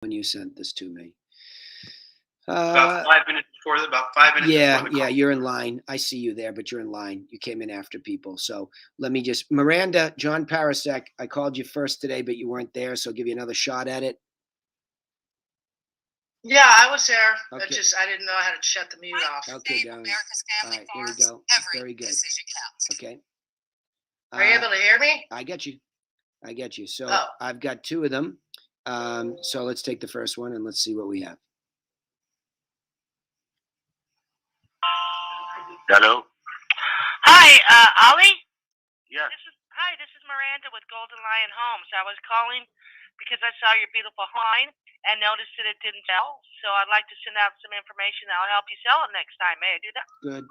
when you sent this to me. About 5 minutes before Yeah, the yeah, call. you're in line. I see you there, but you're in line. You came in after people. So let me just, Miranda, John Parasek, I called you first today, but you weren't there. So I'll give you another shot at it. Yeah, I was there. Okay. I didn't know how to shut the mute off. Okay, darling. All right, here we go. Very good. Okay. Are you able to hear me? I get you. I get you. So Oh. I've got two of them. So let's take the first one and let's see what we have. Hello? Hi, Ollie? Yes. This is Miranda with Golden Lion Homes. I was calling because I saw your beautiful line and noticed that it didn't sell. So I'd like to send out some information that will help you sell it next time. May I do that? Good.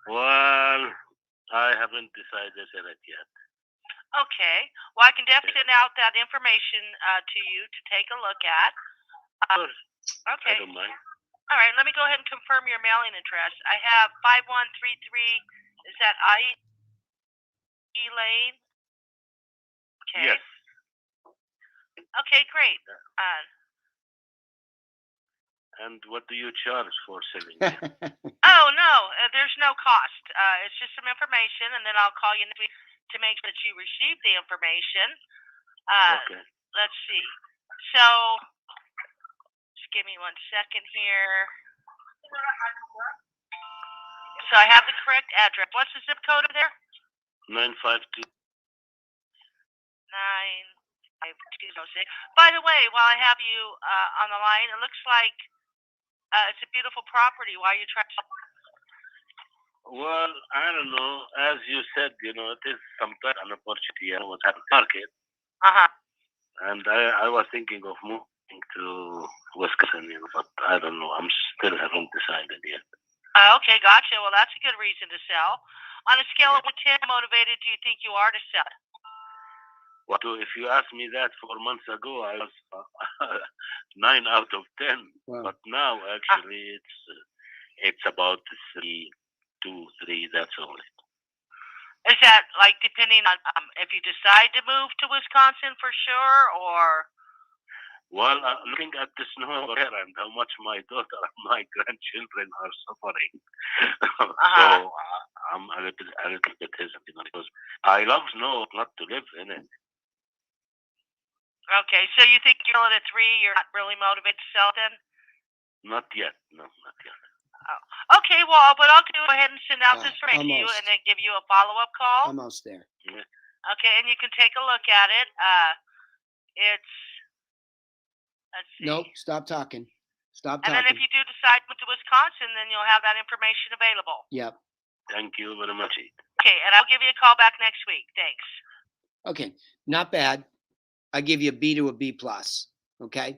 Well, I haven't decided on it yet. Okay. Well, I can definitely send out that information to you to take a look at. Okay. I don't mind. All right. Let me go ahead and confirm your mailing address. I have 5133. Is that Lane? Okay. Yes. Okay, great. And what do you charge for selling it? Oh, no, there's no cost. It's just some information, and then I'll call you next week to make sure that you receive the information. Okay. Let's see. So, just give me 1 second here. So I have the correct address. What's the zip code of there? 952. 95206. By the way, while I have you on the line, it looks like it's a beautiful property. Why are you trying to? Well, I don't know. As you said, it is sometimes an opportunity. I was at the market. And I was thinking of moving to Wisconsin, but I don't know. I'm still haven't decided yet. Okay, gotcha. Well, that's a good reason to sell. On a scale of 10, how motivated do you think you are to sell? Well, if you asked me that 4 months ago, I was 9 out of 10. Wow. But now, actually, it's about 3, 2, 3. That's all. Is that like depending on if you decide to move to Wisconsin for sure, or? Well, looking at the snow here and how much my daughter and my grandchildren are suffering, so I'm a little bit hesitant because I love snow, not to live in it. Okay, so you think you're at 3, you're not really motivated to sell then? Not yet. No, not yet. Oh. Okay, well, but I'll go ahead and send out this right to you almost. and then give you a follow-up call. Almost there. Yeah. Okay, and you can take a look at it. Let's see. Nope, stop talking. Stop and talking. then if you do decide to move to Wisconsin, then you'll have that information available. Yep. Thank you very much. Okay, and I'll give you a call back next week. Thanks. Okay, not bad. I give you a B to a B plus. Okay,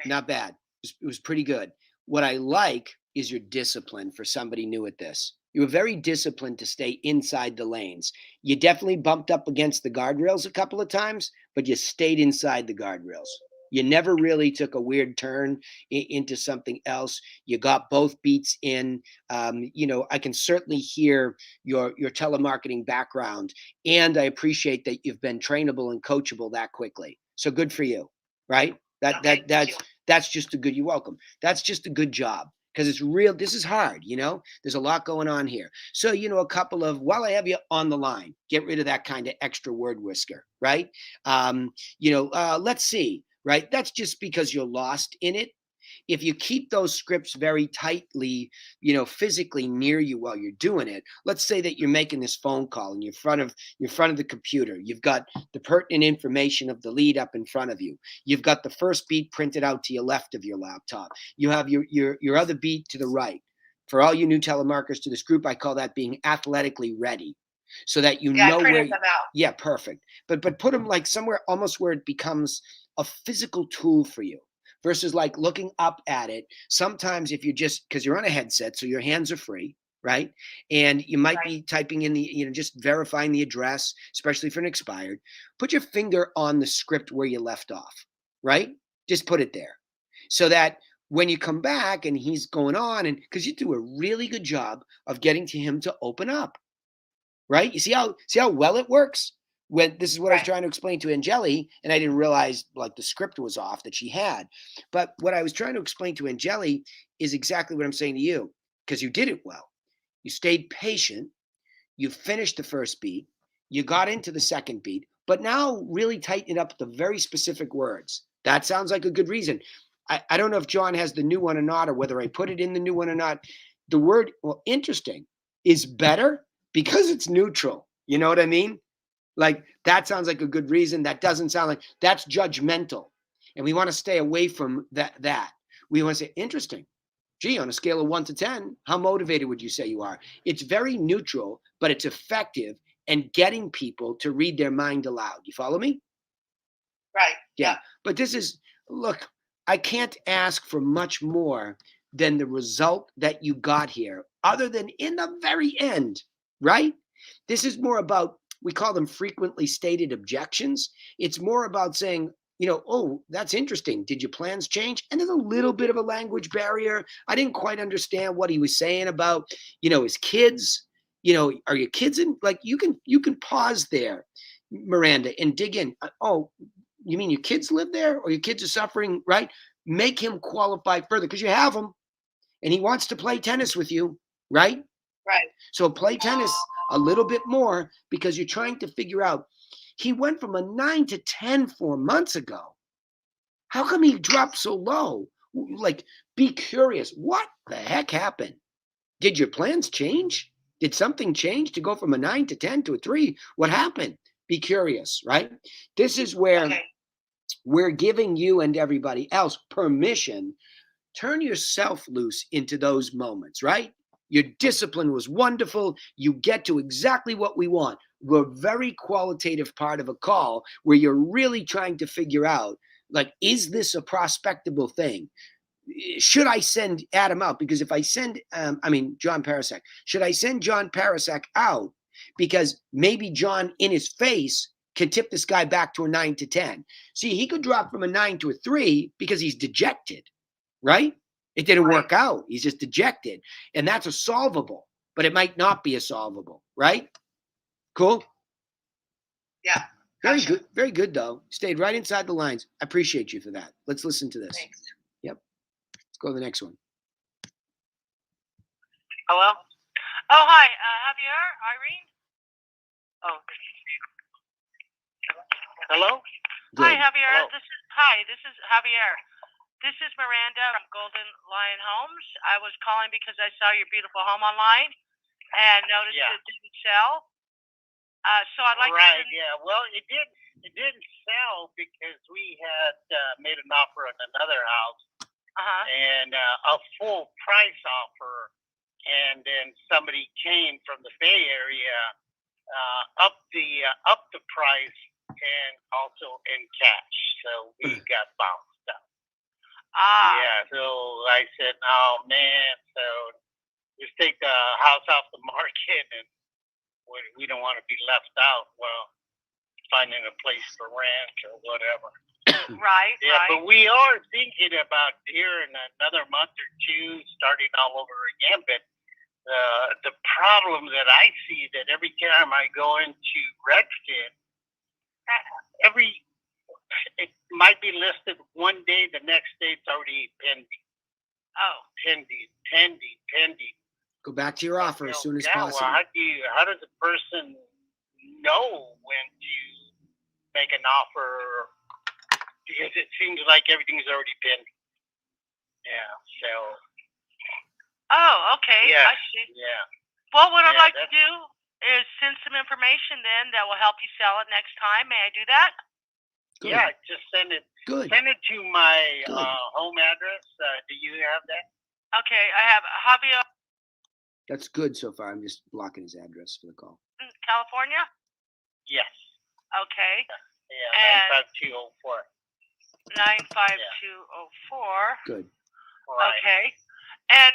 not bad. It was pretty good. What I like is your discipline for somebody new at this. You were very disciplined to stay inside the lanes. You definitely bumped up against the guardrails a couple of times, but you stayed inside the guardrails. You never really took a weird turn into something else. You got both beats in. I can certainly hear your telemarketing background, and I appreciate that you've been trainable and coachable that quickly. So good for you, right? That's just a good. You're welcome. That's just a good job. Because it's real, this is hard, there's a lot going on here. So, a couple of, while I have you on the line, get rid of that kind of extra word whisker, right? Let's see, right? That's just because you're lost in it. If you keep those scripts very tightly, physically near you while you're doing it, let's say that you're making this phone call and you're in front of the computer. You've got the pertinent information of the lead up in front of you. You've got the first beat printed out to your left of your laptop. You have your other beat to the right. For all you new telemarketers to this group, I call that being athletically ready. So that know where. Them out. Yeah, perfect. But put them like somewhere almost where it becomes a physical tool for you. Versus like looking up at it. Sometimes if you just, because you're on a headset, so your hands are free, right? And you might be typing in the, just verifying the address, especially for an expired. Put your finger on the script where you left off, right? Just put it there. So that when you come back and he's going on, and because you do a really good job of getting to him to open up, right? You see how well it works? When this is what I was Right. trying to explain to Angeli, and I didn't realize like the script was off that she had. But what I was trying to explain to Angeli is exactly what I'm saying to you, because you did it well. You stayed patient. You finished the first beat. You got into the second beat, but now really tighten it up the very specific words. That sounds like a good reason. I don't know if John has the new one or not, or whether I put it in the new one or not. The word, well, interesting is better because it's neutral. You know what I mean? Like that sounds like a good reason. That doesn't sound like that's judgmental. And we want to stay away from that. We want to say, interesting. Gee, on a scale of 1 to 10, how motivated would you say you are? It's very neutral, but it's effective and getting people to read their mind aloud. You follow me? Right. Yeah. But this is, look, I can't ask for much more than the result that you got here, other than in the very end, right? This is more about, we call them frequently stated objections. It's more about saying, oh, that's interesting. Did your plans change? And there's a little bit of a language barrier. I didn't quite understand what he was saying about, his kids. Are your kids in? Like you can pause there, Miranda, and dig in. Oh, you mean your kids live there, or your kids are suffering, right? Make him qualify further because you have him, and he wants to play tennis with you, right? Right. So play tennis a little bit more because you're trying to figure out. He went from a 9 to 10 4 months ago. How come he dropped so low? Like, be curious. What the heck happened? Did your plans change? Did something change to go from a 9 to 10 to a 3? What happened? Be curious, right? This is where we're giving you and everybody else permission. Turn yourself loose into those moments, right? Your discipline was wonderful. You get to exactly what we want. We're a very qualitative part of a call where you're really trying to figure out, like, is this a prospectable thing? Should I send Adam out? Because if I send, John Parasek, should I send John Parasek out? Because maybe John in his face can tip this guy back to a 9 to 10. See, he could drop from a 9 to a 3 because he's dejected, right? It didn't work out. He's just dejected. And that's a solvable, but it might not be a solvable, right? Cool? Yeah. Very Gotcha. good. Very good, though. Stayed right inside the lines. I appreciate you for that. Let's listen to this. Thanks. Yep. Let's go to the next one. Hello? Oh, hi. Javier? Irene? Oh. Hello? Good. Hi, Javier. Hello. This is Javier. This is Miranda from Golden Lion Homes. I was calling because I saw your beautiful home online and noticed it didn't sell. So I'd like Right, to... yeah. Well, it didn't sell because we had made an offer on another house and a full price offer, and then somebody came from the Bay Area up the price and also in cash, so we got bounced out. Yeah, so I said, oh man, so just take the house off the market, and we don't want to be left out. Well, finding a place to rent or whatever. Right, Yeah, right. but we are thinking about here in another month or two starting all over again. But the problem that I see that every time I go into Redfin, it might be listed one day, the next day it's already pending. Oh. Pending. Go back to your offer as soon as possible. Well, how does a person know when to make an offer? Because it seems like everything's already pending. Yeah, so. Oh, okay. Yeah, I see. yeah. Well, what I'd Yeah, like to do is send some information then that will help you sell it next time. May I do that? Good. Yeah, just send it. Good. Send it to my Good. home address. Do you have that? Okay, I have Javier, That's good so far. I'm just blocking his address for the call. California. Yes. Okay. Yeah, And 95204. 95204. Good. Right. Okay. And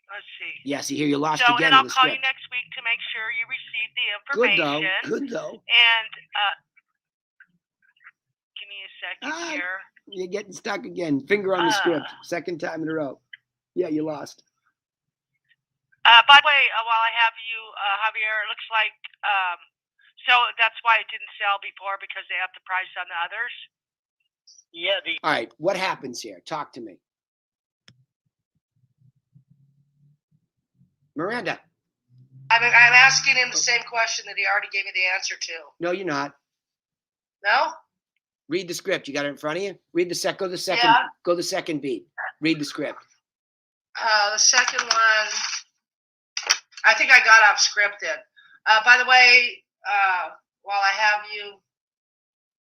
let's see. Yeah, see here you lost So, again and in I'll the call you script. next week to make sure you receive the Good information. though. And give me a second here. You're getting stuck again. Finger on the script. Second time in a row. Yeah, you lost. By the way, while I have you, Javier, it looks like So that's why it didn't sell before, because they upped the price on the others? Yeah, All right, what happens here? Talk to me. Miranda. I'm asking him the same question that he already gave me the answer to. No, you're not. No? Read the script. You got it in front of you? Read go the second, Yeah. go the second beat. Read the script. The second one, I think I got off scripted. By the way, while I have you,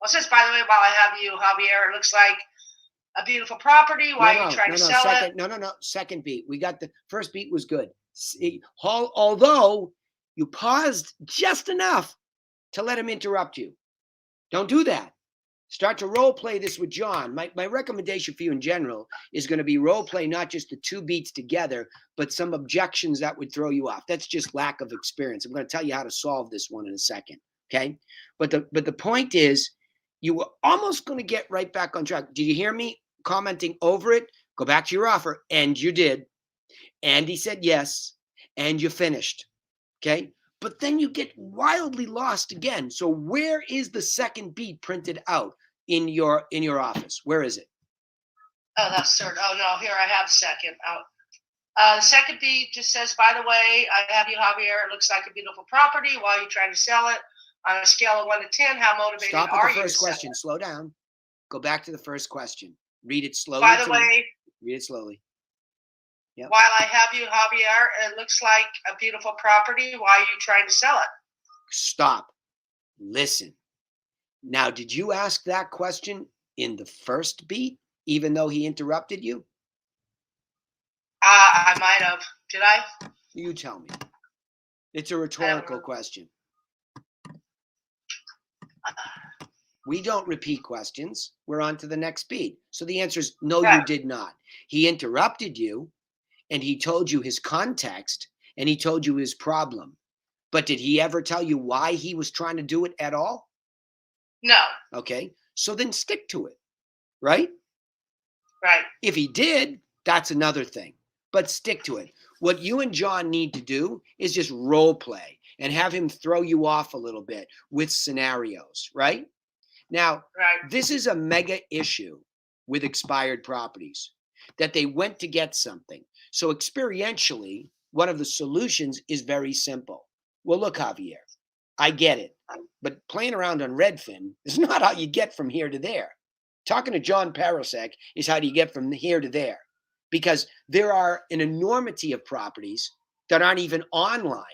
well, it says, by the way, while I have you, Javier, it looks like a beautiful property. Why are you trying to sell it? No. Second beat. We got the first beat was good. See, although you paused just enough to let him interrupt you. Don't do that. Start to role play this with John. My recommendation for you in general is going to be role play not just the two beats together, but some objections that would throw you off. That's just lack of experience. I'm going to tell you how to solve this one in a second. Okay. But the point is, you were almost going to get right back on track. Did you hear me commenting over it? Go back to your offer. And you did. Andy said yes. And you finished. Okay. But then you get wildly lost again. So where is the second beat printed out in your office? Where is it? Oh, that's third. Oh, no, here I have second. The second beat just says, by the way, I have you, Javier. It looks like a beautiful property. Why are you trying to sell it? On a scale of 1 to 10, how motivated Stop are at the you? first question. Slow down. Go back to the first question. Read it slowly. By the way, read it slowly. Yep. While I have you, Javier, it looks like a beautiful property. Why are you trying to sell it? Stop. Listen. Now, did you ask that question in the first beat, even though he interrupted you? I might have. Did I? You tell me. It's a rhetorical question. We don't repeat questions. We're on to the next beat. So the answer is no, Right. You did not. He interrupted you, and he told you his context, and he told you his problem. But did he ever tell you why he was trying to do it at all? No. Okay. So then stick to it, right? Right. If he did, that's another thing. But stick to it. What you and John need to do is just role play and have him throw you off a little bit with scenarios, right? Now, Right. this is a mega issue with expired properties, that they went to get something. So experientially, one of the solutions is very simple. Well, look, Javier, I get it, but playing around on Redfin is not how you get from here to there. Talking to John Parasek is how do you get from here to there, because there are an enormity of properties that aren't even online.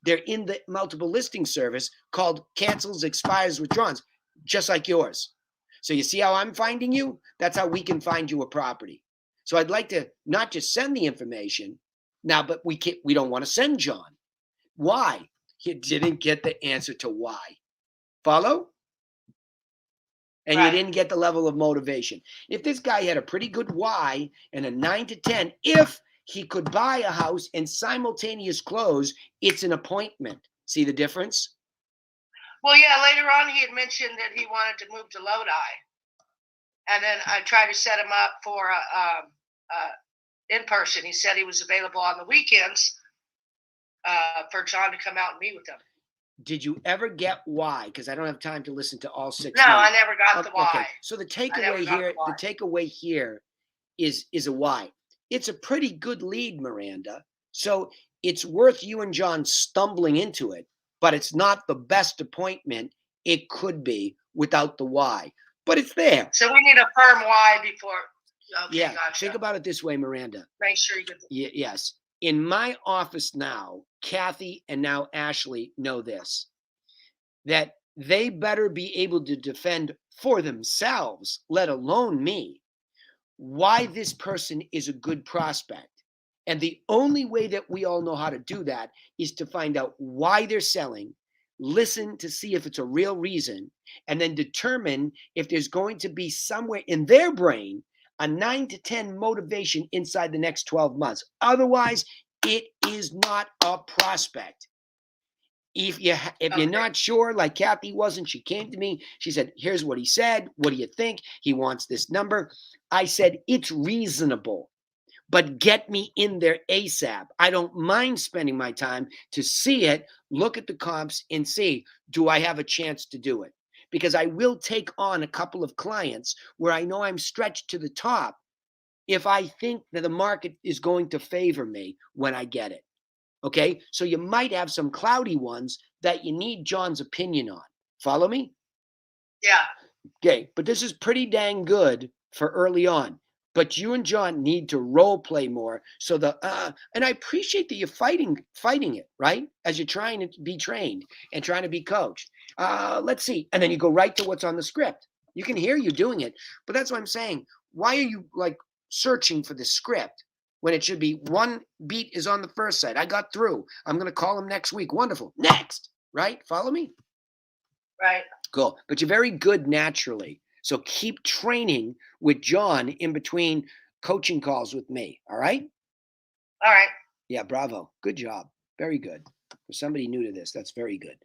They're in the multiple listing service called cancels, expires, withdraws, just like yours. So you see how I'm finding you? That's how we can find you a property. So I'd like to not just send the information now, but we don't want to send John. Why? He didn't get the answer to why. Follow? And Right. You didn't get the level of motivation. If this guy had a pretty good why and a 9 to 10, if he could buy a house and simultaneous close, it's an appointment. See the difference? Well, yeah, later on he had mentioned that he wanted to move to Lodi. And then I tried to set him up for in person. He said he was available on the weekends for John to come out and meet with him. Did you ever get why? Because I don't have time to listen to all 6 No, minutes. I never got the why. Okay. So the takeaway here is a why. It's a pretty good lead, Miranda. So it's worth you and John stumbling into it, but it's not the best appointment it could be without the why. But it's there. So we need a firm why before. Okay, Yeah. gotcha. Think about it this way, Miranda. Make sure you get the. Yes. In my office now, Kathy and now Ashley know this, that they better be able to defend for themselves, let alone me, why this person is a good prospect. And the only way that we all know how to do that is to find out why they're selling, listen to see if it's a real reason, and then determine if there's going to be somewhere in their brain a 9 to 10 motivation inside the next 12 months. Otherwise, it is not a prospect. If you're not sure, like Kathy wasn't, she came to me. She said, here's what he said. What do you think? He wants this number. I said, it's reasonable. but get me in there ASAP. I don't mind spending my time to see it, look at the comps, and see, do I have a chance to do it? Because I will take on a couple of clients where I know I'm stretched to the top if I think that the market is going to favor me when I get it. Okay, so you might have some cloudy ones that you need John's opinion on. Follow me? Yeah. Okay, but this is pretty dang good for early on. But you and John need to role play more. So and I appreciate that you're fighting it, right? As you're trying to be trained and trying to be coached. Let's see. And then you go right to what's on the script. You can hear you doing it, but that's what I'm saying. Why are you like searching for the script when it should be one beat is on the first side? I got through. I'm going to call him next week. Wonderful. Next, right? Follow me? Right. Cool. But you're very good naturally. So keep training with John in between coaching calls with me. All right? All right. Yeah, bravo. Good job. Very good. For somebody new to this, that's very good.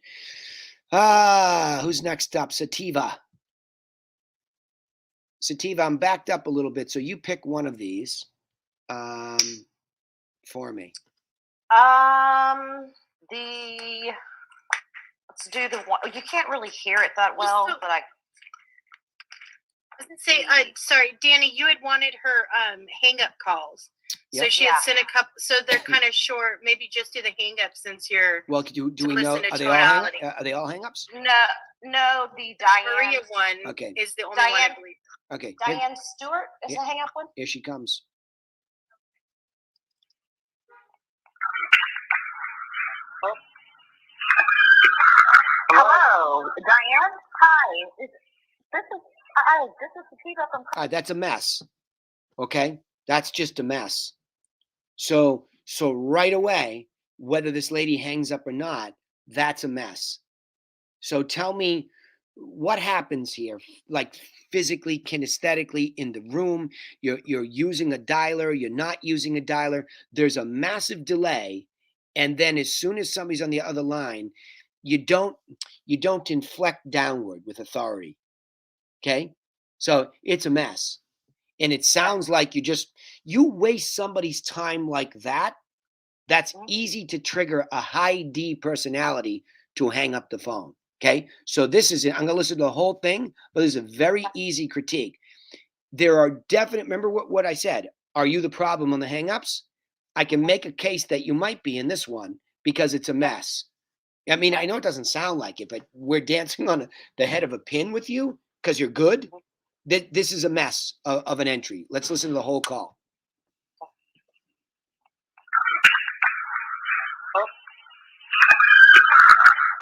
Who's next up? Sativa. Sativa, I'm backed up a little bit, so you pick one of these for me. Let's do the one. You can't really hear it that well, but I was gonna say, sorry, Danny, you had wanted her hang up calls. So Yep. she had sent a couple, so they're kind of short. Maybe just do the hang up since you're Well, do we know? listen to Are tonality. they all hang-ups? no, the Diane. Maria one Okay. is the only one I Diane- believe. Okay. Diane Stewart is Yeah. the hang up one. Here she comes. Hello, Diane. Hi. This is Sativa from. That's a mess. Okay, that's just a mess. So right away, whether this lady hangs up or not, that's a mess. So tell me what happens here, like physically, kinesthetically in the room. You're using a dialer, you're not using a dialer. There's a massive delay, and then as soon as somebody's on the other line, you don't inflect downward with authority. Okay, so it's a mess. And it sounds like you waste somebody's time like that. That's easy to trigger a high D personality to hang up the phone. Okay. So this is it. I'm going to listen to the whole thing, but this is a very easy critique. There are remember what I said. Are you the problem on the hangups? I can make a case that you might be in this one because it's a mess. I mean, I know it doesn't sound like it, but we're dancing on the head of a pin with you because you're good. This is a mess of an entry. Let's listen to the whole call.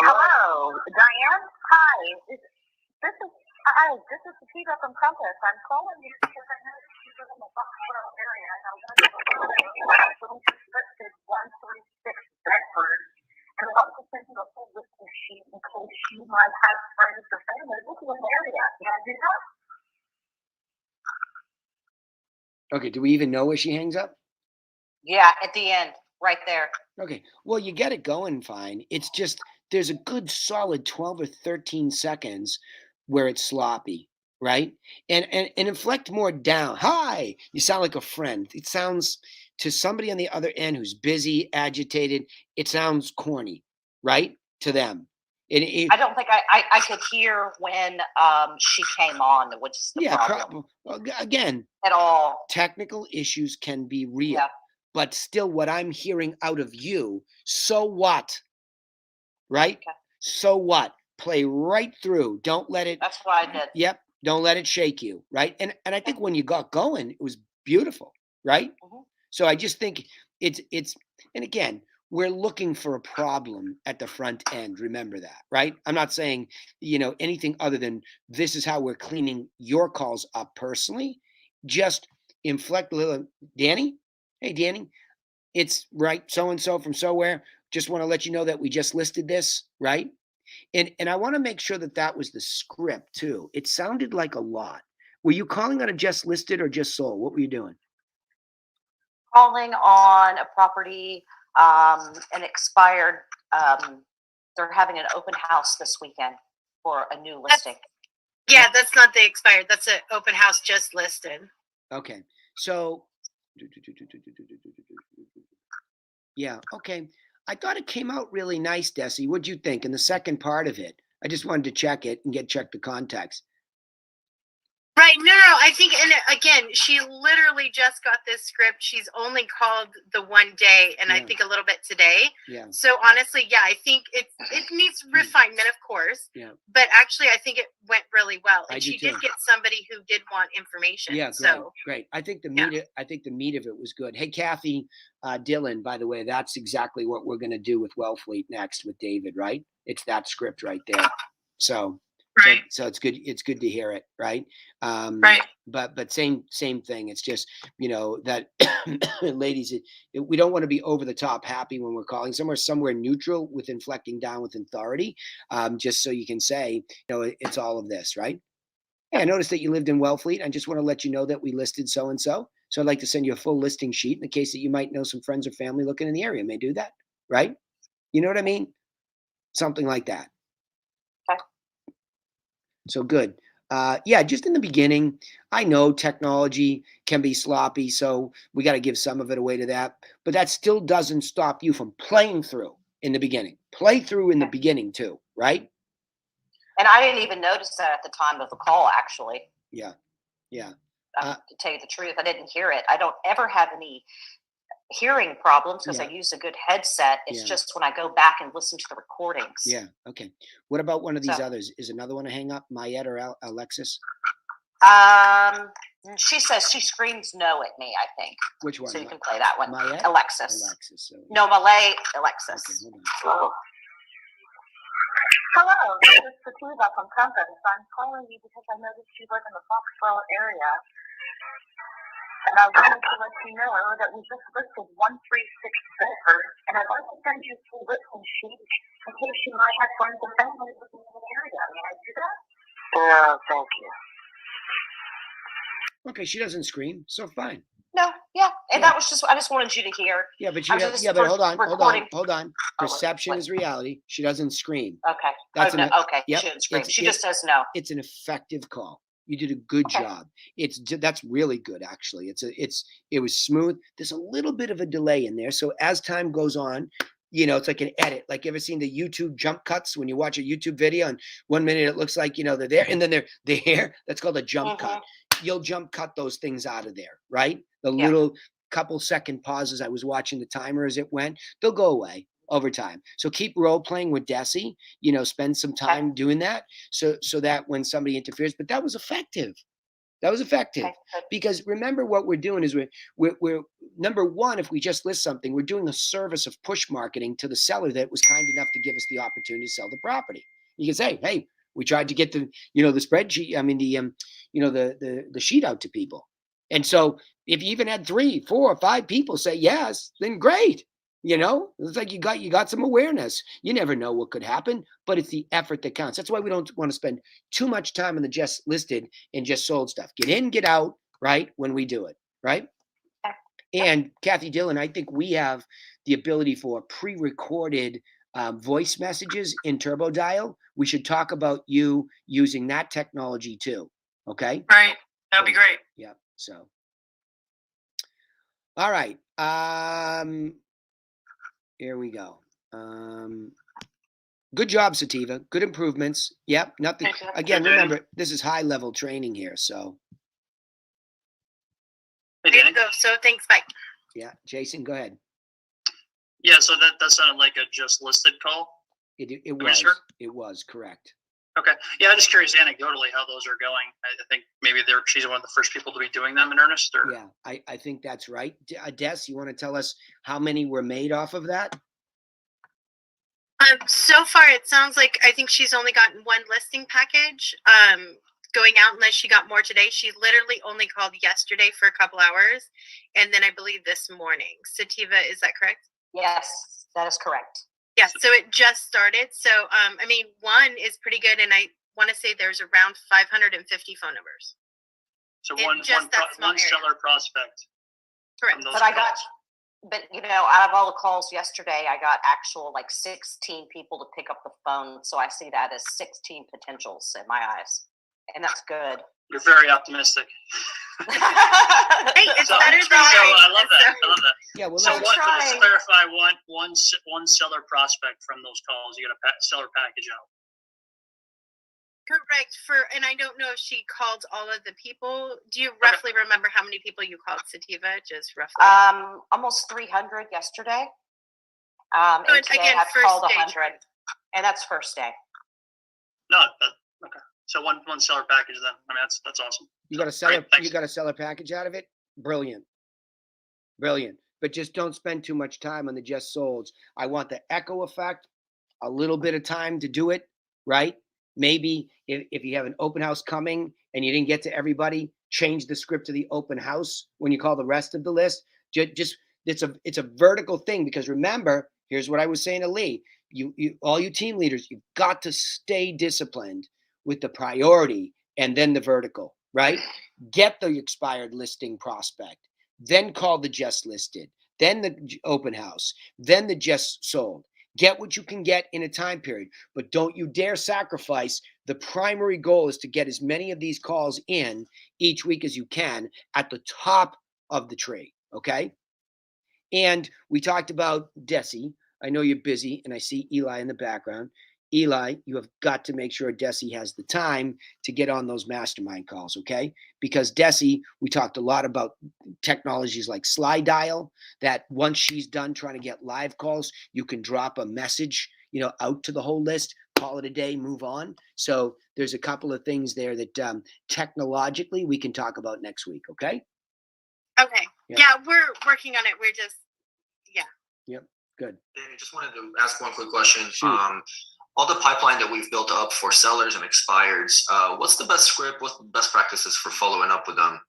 Hello, Diane. Hi. This is Sativa from Compass. I'm calling you because I know you live in the Buffalo area, and I wanted to listed 136 Bedford, and I want to send you a full listing sheet in case you might have friends or family living in the area. Can I do that? Okay, do we even know where she hangs up? Yeah, at the end, right there. Okay, well, you get it going fine. It's just there's a good solid 12 or 13 seconds where it's sloppy, right? And inflect more down. Hi, you sound like a friend. It sounds to somebody on the other end who's busy, agitated, it sounds corny, right? To them. I don't think I could hear when she came on, which is the problem. Again, at all. Technical issues can be real, Yeah. but still what I'm hearing out of you, so what? Right? Okay. So what? Play right through. Don't let it. That's what I did. Yep. Don't let it shake you. Right. And I think when you got going, it was beautiful. Right. Mm-hmm. So I just think it's, and again, we're looking for a problem at the front end. Remember that, right? I'm not saying, anything other than this is how we're cleaning your calls up personally. Just inflect a little. Danny? Hey, Danny, it's right. So-and-so from somewhere. Just want to let you know that we just listed this, right? And I want to make sure that was the script too. It sounded like a lot. Were you calling on a just listed or just sold? What were you doing? Calling on a property, an expired. They're having an open house this weekend for a new listing. Yeah, that's not the expired. That's an open house just listed. Okay. So Yeah. Okay. I thought it came out really nice, Desi. What'd you think? In the second part of it, I just wanted to check it and check the context. Right. No, I think, and again, she literally just got this script. She's only called the one day, and I think a little bit today. Yeah. So honestly, yeah, I think it needs refinement, of course. Yeah. But actually, I think it went really well, and she too. did get somebody who did want information. Yeah. Great. So Great. I think the meat of it was good. Hey, Kathy, Dylan. By the way, that's exactly what we're going to do with Wellfleet next with David. Right? It's that script right there. So. Right. So it's good. It's good to hear it, right? Right. But same thing. It's just that ladies, we don't want to be over the top happy when we're calling somewhere neutral with inflecting down with authority, just so you can say it's all of this, right? Hey, I noticed that you lived in Wellfleet. I just want to let you know that we listed so and so. So I'd like to send you a full listing sheet in the case that you might know some friends or family looking in the area may do that, right? You know what I mean? Something like that. So good. Yeah, just in the beginning, I know technology can be sloppy, so we got to give some of it away to that. But that still doesn't stop you from playing through in the beginning. Play through in the beginning too, right? And I didn't even notice that at the time of the call, actually. Yeah. Yeah. To tell you the truth, I didn't hear it. I don't ever have any hearing problems because I use a good headset. It's just when I go back and listen to the recordings. Yeah. Okay. What about one of these others? Is another one a hang up? Mayette or Alexis? She says she screams no at me, I think. Which one? So you can play that one. Mayette? Alexis. So, no, Malay, Alexis. Okay, hold on. Hello, this is Sativa from Compass. I'm calling you because I noticed you live in the Foxborough area. And I wanted to let you know that we just listed 136 Bedford, and I'd like to send you a full listing sheet in case you might have friends or family living in the area. May I do that? Yeah, thank you. Okay, she doesn't scream, so fine. No, and that was I just wanted you to hear. Yeah, but but hold on. Perception is reality. She doesn't scream. Okay. That's okay. She didn't scream. She just says no. It's an effective call. You did a good job. That's really good, actually. It was smooth. There's a little bit of a delay in there. So as time goes on, it's like an edit. Like, you ever seen the YouTube jump cuts when you watch a YouTube video and 1 minute it looks like they're there and then they're here? That's called a jump cut. You'll jump cut those things out of there, right? The little couple second pauses. I was watching the timer as it went. They'll go away over time. So keep role playing with Desi, spend some time doing that so that when somebody interferes, but that was effective. Because remember what we're doing is we're number one, if we just list something, we're doing a service of push marketing to the seller that was kind enough to give us the opportunity to sell the property. You can say, hey, we tried to get the spreadsheet. I mean, the sheet out to people. And so if you even had 3, 4, 5 people say yes, then great. It's like you got some awareness. You never know what could happen, but it's the effort that counts. That's why we don't want to spend too much time on the just listed and just sold stuff. Get in, get out, right? When we do it, right? And Kathy Dillon, I think we have the ability for pre-recorded voice messages in TurboDial. We should talk about you using that technology too. Okay. Right. That'd be great. Yeah. So. All right. Here we go. Good job, Sativa. Good improvements. Yep. Nothing. Again, remember, this is high level training here. So. There you go. So thanks, Mike. Yeah. Jason, go ahead. Yeah. So that sounded like a just listed call. It was. Sure? It was correct. Okay. Yeah. I'm just curious anecdotally how those are going. I think maybe she's one of the first people to be doing them in earnest. Or? Yeah, I think that's right. Des, you want to tell us how many were made off of that? So far, it sounds like I think she's only gotten one listing package going out unless she got more today. She literally only called yesterday for a couple hours, and then I believe this morning. Sativa, is that correct? Yes, that is correct. Yeah, so it just started. So, I mean, one is pretty good, and I want to say there's around 550 phone numbers. So one seller prospect. Correct. But out of all the calls yesterday, I got actual 16 people to pick up the phone. So I see that as 16 potentials in my eyes. And that's good. You're very optimistic. I Hey, it's So, better than so mine. I love that. I love that. Yeah, well, So let's, what? try. Let's clarify one seller prospect from those calls. You got a seller package out. Correct. And I don't know if she called all of the people. Do you roughly remember how many people you called, Sativa? Just roughly. Almost 300 yesterday. So And it's, today again, I've first called day 100, and that's first day. No, okay. So one seller package then. I mean, that's awesome. you got a Great, seller, thanks. you got a seller package out of it. Brilliant. But just don't spend too much time on the just solds. I want the echo effect, a little bit of time to do it, right? Maybe if you have an open house coming and you didn't get to everybody, change the script to the open house when you call the rest of the list. Just it's a vertical thing, because remember, here's what I was saying to Lee. You all you team leaders, you've got to stay disciplined with the priority and then the vertical, right? Get the expired listing prospect, then call the just listed, then the open house, then the just sold. Get what you can get in a time period, but don't you dare sacrifice. The primary goal is to get as many of these calls in each week as you can at the top of the tree, okay? And we talked about Desi. I know you're busy, and I see Eli in the background. Eli, you have got to make sure Desi has the time to get on those mastermind calls, okay? Because Desi, we talked a lot about technologies like Slide Dial, that once she's done trying to get live calls, you can drop a message, out to the whole list, call it a day, move on. So there's a couple of things there that technologically we can talk about next week, okay? Okay. Yeah, we're working on it. We're just, Yep, good. Danny, just wanted to ask one quick question. Shoot. All the pipeline that we've built up for sellers and expireds, what's the best script? What's the best practices for following up with them?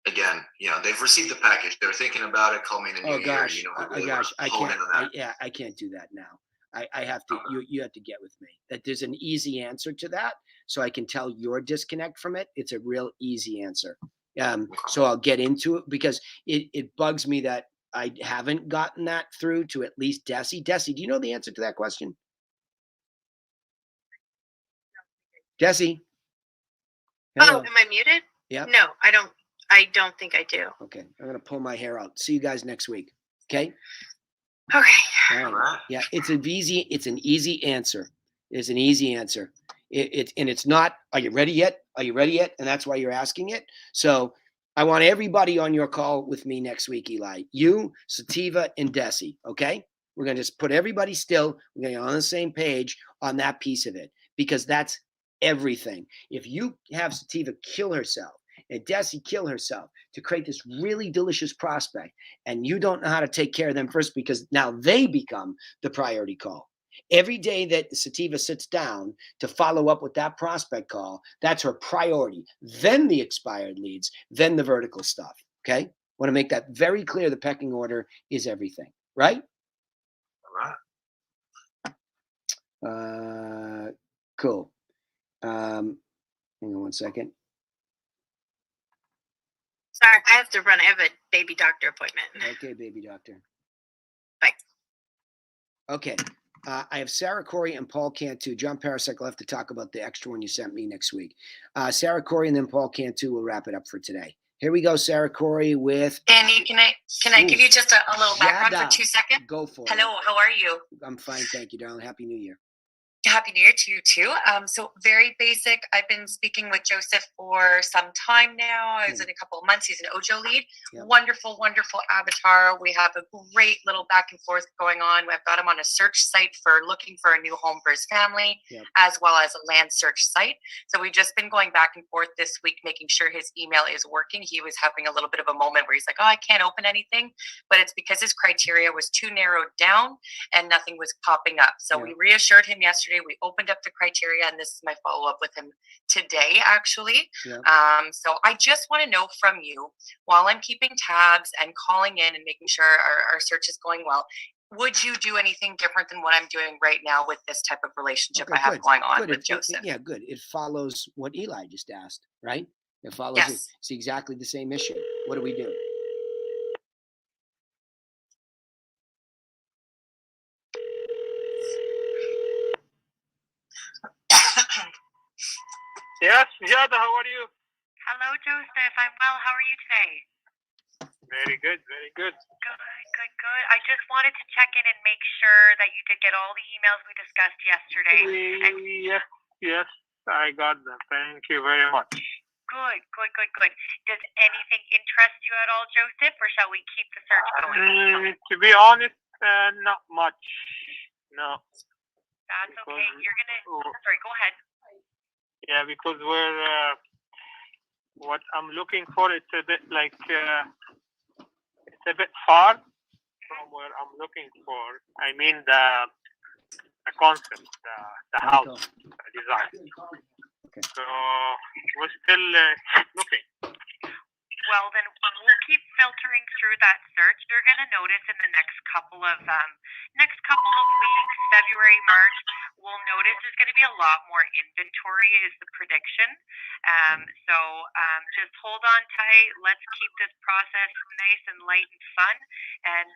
Again, they've received the package. They're thinking about it. Call me in the new year. I can't do that now. I have to. You have to get with me. That there's an easy answer to that, so I can tell your disconnect from it. It's a real easy answer. So I'll get into it, because it bugs me that I haven't gotten that through to at least Desi. Desi, do you know the answer to that question? Desi? Hello? Oh, am I muted? Yeah. No, I don't think I do. Okay. I'm going to pull my hair out. See you guys next week. Okay. Okay. All right. Yeah. It's an easy answer. It's an easy answer. It's not, are you ready yet? Are you ready yet? And that's why you're asking it. So I want everybody on your call with me next week, Eli. You, Sativa, and Desi. Okay. We're going to just put everybody still. We're going to get on the same page on that piece of it, because that's everything. If you have Sativa kill herself and Desi kill herself to create this really delicious prospect, and you don't know how to take care of them first, because now they become the priority call. Every day that Sativa sits down to follow up with that prospect call, that's her priority. Then the expired leads, then the vertical stuff. Okay? Want to make that very clear. The pecking order is everything, right? All right. Cool. Hang on one second. Sorry, I have to run. I have a baby doctor appointment. Okay, baby doctor. Bye. Okay. I have Sarah Corey and Paul Cantu. John Parasek will have to talk about the extra one you sent me next week. Sarah Corey and then Paul Cantu will wrap it up for today. Here we go, Sarah Corey with... Danny, can I give you just a little background for 2 seconds? Go for it. Hello, how are you? I'm fine, thank you, darling. Happy New Year. Happy New Year to you too. So very basic. I've been speaking with Joseph for some time now. It's in a couple of months. He's an Ojo lead. Yep. Wonderful, wonderful avatar. We have a great little back and forth going on. I've got him on a search site for looking for a new home for his family, Yep. as well as a land search site. So we've just been going back and forth this week, making sure his email is working. He was having a little bit of a moment where he's like, oh, I can't open anything, but it's because his criteria was too narrowed down and nothing was popping up. So we reassured him yesterday. We opened up the criteria, and this is my follow-up with him today, actually. Yep. So I just want to know from you, while I'm keeping tabs and calling in and making sure our search is going well, would you do anything different than what I'm doing right now with this type of relationship I have going on with Joseph? Yeah, good. It follows what Eli just asked, right? It follows Yes. It's exactly the same issue. What do we do? Yes, Jada, how are you? Hello, Joseph. I'm well. How are you today? Very good, very good. Good. I just wanted to check in and make sure that you did get all the emails we discussed yesterday. And Yes, I got them. Thank you very much. good. Does anything interest you at all, Joseph, or shall we keep the search going? To be honest, not much. No. That's Because- okay. You're gonna. Sorry, go ahead. Yeah, because what I'm looking for, it's a bit like, it's a bit far from where I'm looking for. I mean the concept, the house, the design. Okay. So we're still looking. Well, then we'll keep filtering through that search. You're going to notice in the next couple of weeks, February, March, we'll notice there's going to be a lot more inventory is the prediction. So just hold on tight. Let's keep this process nice and light and fun, and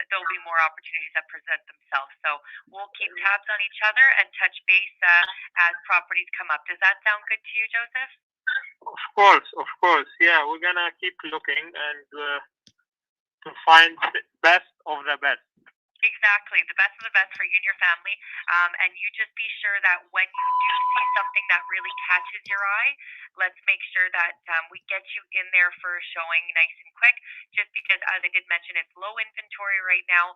there'll be more opportunities that present themselves. So we'll keep tabs on each other and touch base as properties come up. Does that sound good to you, Joseph? Of course. Yeah, we're gonna keep looking and to find the best of the best. Exactly, the best of the best for you and your family. And you just be sure that when you do see something that really catches your eye, let's make sure that we get you in there for a showing nice and quick. Just because, as I did mention, it's low inventory right now,